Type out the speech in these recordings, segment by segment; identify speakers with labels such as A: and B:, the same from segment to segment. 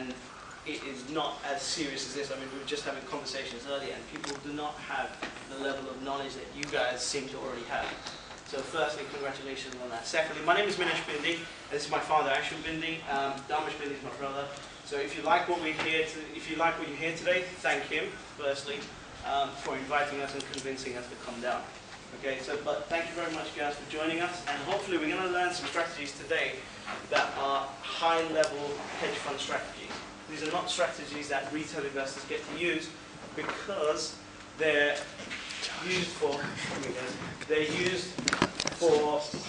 A: and it is not as serious as this. I mean, we were just having conversations earlier, and people do not have the level of knowledge that you guys seem to already have. So firstly, congratulations on that. Secondly, my name is Minesh Bindi, and this is my father, Ashwin Bindi. Dharmesh Bindi is my brother. So if you like what you hear today, thank him, firstly, for inviting us and convincing us to come down. Okay, but thank you very much, guys, for joining us, and hopefully we're going to learn some strategies today that are high-level hedge fund strategies. These are not strategies that retail investors get to use because they're used for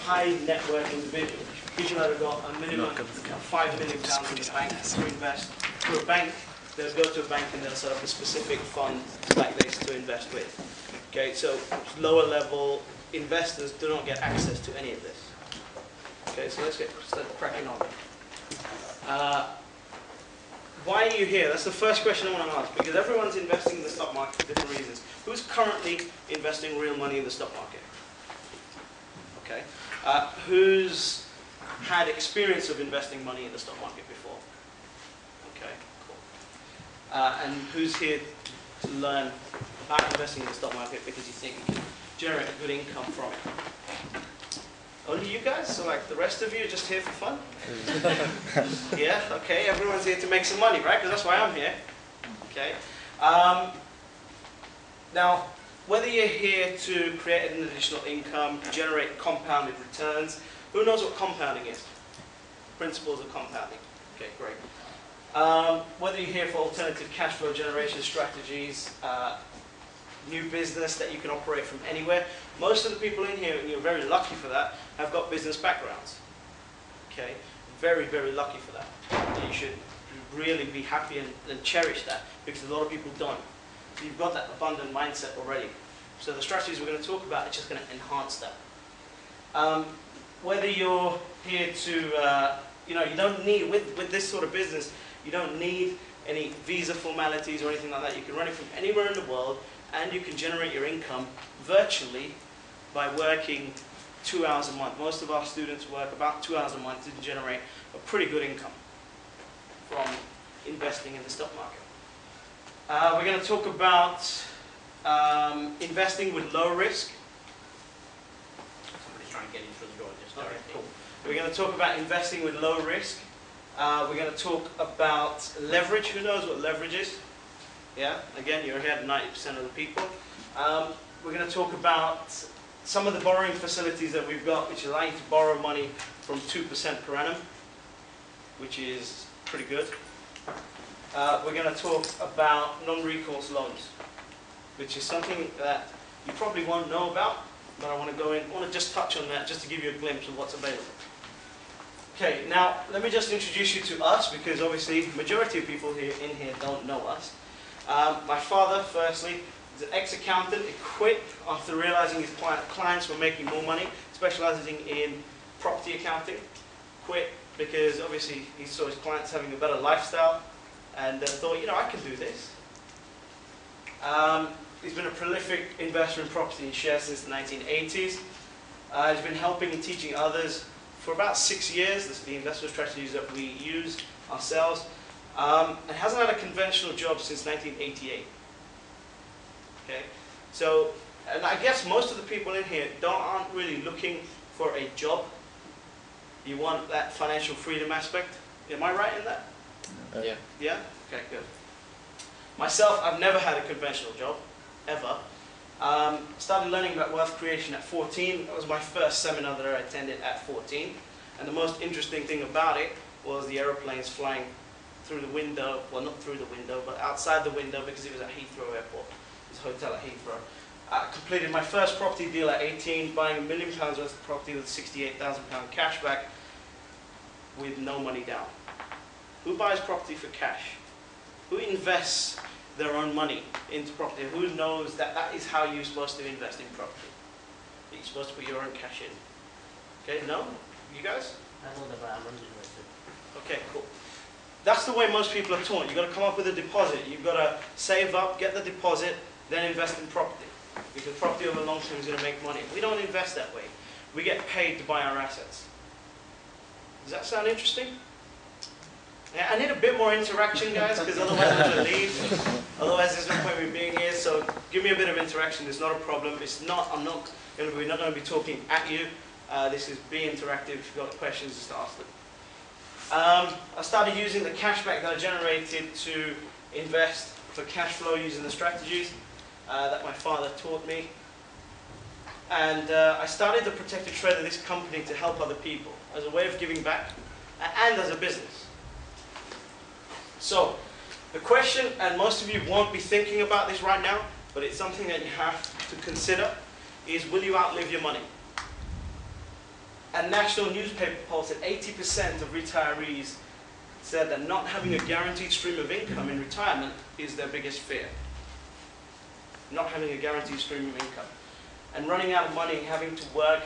A: high net worth individuals. People that have got a minimum of £5 million in the bank to invest. To a bank, they'll go to a bank and they'll set up a specific fund like this to invest with. Okay, so lower level investors do not get access to any of this. Okay, so let's start cracking on. Why are you here? That's the first question I want to ask, because everyone's investing in the stock market for different reasons. Who's currently investing real money in the stock market? Okay. Who's had experience of investing money in the stock market before? Okay, cool. And who's here to learn about investing in the stock market because you think you can generate a good income from it? Only you guys? So like the rest of you are just here for fun? Yeah, okay, everyone's here to make some money, right? Because that's why I'm here. Okay. Now, whether you're here to create an additional income, generate compounded returns, who knows what compounding is? Principles of compounding. Okay, great. Whether you're here for alternative cash flow generation strategies, new business that you can operate from anywhere. Most of the people in here, and you're very lucky for that, have got business backgrounds. Okay, very, very lucky for that. And you should really be happy and cherish that, because a lot of people don't. So you've got that abundant mindset already. So the strategies we're going to talk about are just going to enhance that. Whether you're here to, you don't need, with this sort of business, you don't need any visa formalities or anything like that. You can run it from anywhere in the world, and you can generate your income virtually by working 2 hours a month. Most of our students work about 2 hours a month to generate a pretty good income from investing in the stock market. We're going to talk about investing with low risk.
B: Somebody's trying to get in through the door just
A: Okay, cool. We're going to talk about investing with low risk. We're going to talk about leverage. Who knows what leverage is? Yeah, again, you're ahead of 90% of the people. We're going to talk about some of the borrowing facilities that we've got, which allow you to borrow money from 2% per annum, which is pretty good. We're going to talk about non-recourse loans, which is something that you probably won't know about, but I want to just touch on that just to give you a glimpse of what's available. Okay, now let me just introduce you to us, because obviously the majority of people in here don't know us. My father, firstly, is an ex-accountant. He quit after realizing his clients were making more money, specializing in property accounting. Quit because obviously he saw his clients having a better lifestyle, and thought, I can do this. He's been a prolific investor in property and shares since the 1980s. He's been helping and teaching others for about 6 years. This is the investment strategies that we use ourselves. And hasn't had a conventional job since 1988. Okay, so, and I guess most of the people in here aren't really looking for a job. You want that financial freedom aspect. Am I right in that?
B: Yeah.
A: Yeah? Okay, good. Myself, I've never had a conventional job, ever. Started learning about wealth creation at 14. That was my first seminar that I attended at 14. And the most interesting thing about it was the aeroplanes flying through the window, well, not through the window, but outside the window, because it was at Heathrow Airport, this hotel at Heathrow. I completed my first property deal at 18, buying £1 million worth of property with £68,000 cash back with no money down. Who buys property for cash? Who invests their own money into property? Who knows that that is how you're supposed to invest in property? That you're supposed to put your own cash in. Okay, no? You guys?
B: I know that, but I'm uninterested.
A: Okay, cool. That's the way most people are taught. You've got to come up with a deposit. You've got to save up, get the deposit, then invest in property. Because property over the long term is going to make money. We don't invest that way. We get paid to buy our assets. Does that sound interesting? Yeah, I need a bit more interaction, guys, because otherwise I'm going to leave. Otherwise, there's no point in me being here. So give me a bit of interaction. It's not a problem. We're not going to be talking at you. This is be interactive. If you've got questions, just ask them. I started using the cashback that I generated to invest for cash flow using the strategies that my father taught me. And I started the Protected Trader, this company, to help other people as a way of giving back and as a business. So, the question, and most of you won't be thinking about this right now, but it's something that you have to consider, is will you outlive your money? A national newspaper poll said 80% of retirees said that not having a guaranteed stream of income in retirement is their biggest fear. Not having a guaranteed stream of income. And running out of money and having to work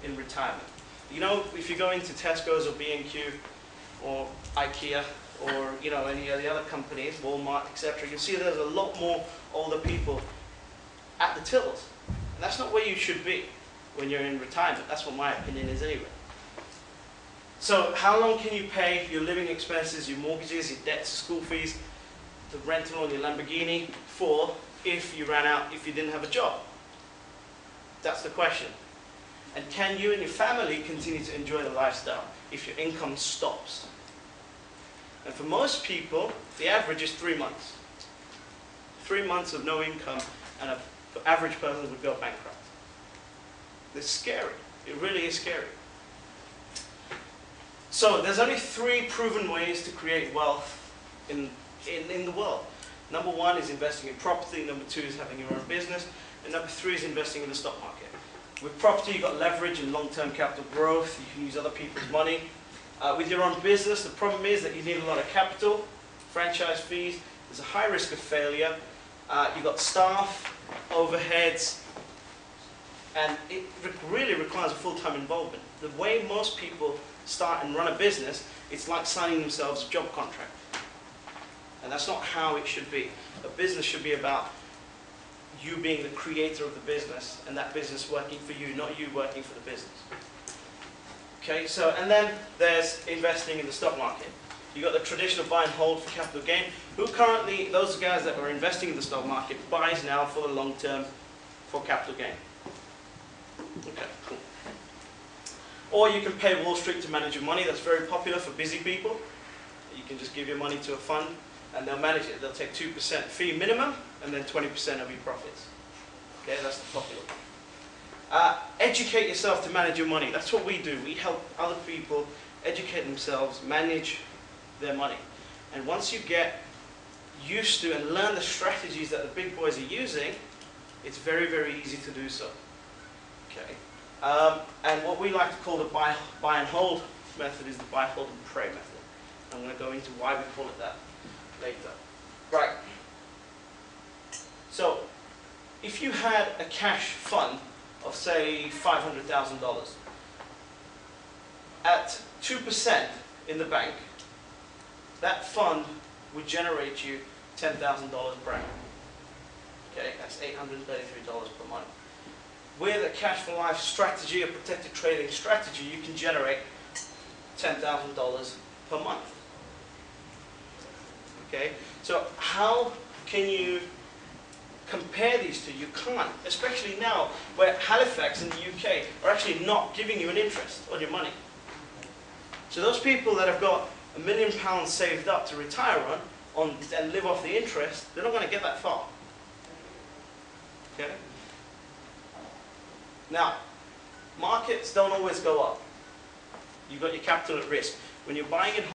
A: in retirement. You know, if you go into Tesco's or B&Q or IKEA or any of the other companies, Walmart, etc., you'll see there's a lot more older people at the tills. And that's not where you should be when you're in retirement. That's what my opinion is anyway. So how long can you pay your living expenses, your mortgages, your debts, school fees, the rental on your Lamborghini for if you ran out, if you didn't have a job? That's the question. And can you and your family continue to enjoy the lifestyle if your income stops? And for most people, the average is 3 months. 3 months of no income, and an average person would go bankrupt. It's scary. It really is scary. So there's only 3 proven ways to create wealth in the world. Number 1 is investing in property. Number 2 is having your own business. And number 3 is investing in the stock market. With property, you've got leverage and long-term capital growth. You can use other people's money. With your own business, the problem is that you need a lot of capital, franchise fees. There's a high risk of failure. You've got staff, overheads, and it really requires a full-time involvement. The way most people start and run a business, it's like signing themselves a job contract. And that's not how it should be. A business should be about you being the creator of the business and that business working for you, not you working for the business. Okay, so, and then there's investing in the stock market. You've got the traditional buy and hold for capital gain. Who currently, those guys that are investing in the stock market, buys now for the long term for capital gain. Okay, cool. Or you can pay Wall Street to manage your money. That's very popular for busy people. You can just give your money to a fund and they'll manage it. They'll take 2% fee minimum and then 20% of your profits. Okay, that's the popular one. Educate yourself to manage your money. That's what we do. We help other people educate themselves, manage their money. And once you get used to and learn the strategies that the big boys are using, it's very, very easy to do so. Okay. And what we like to call the buy and hold method is the buy, hold, and pray method. I'm going to go into why we call it that later. Right. So, if you had a cash fund of, say, $500,000, at 2% in the bank, that fund would generate you $10,000 per annum. Okay, that's $833 per month. With a cash for life strategy, a protected trading strategy, you can generate $10,000 per month. Okay, so how can you compare these two? You can't, especially now where Halifax in the UK are actually not giving you an interest on your money. So those people that have got £1 million saved up to retire on and live off the interest, they're not going to get that far. Okay? Now, markets don't always go up. You've got your capital at risk. When you're buying and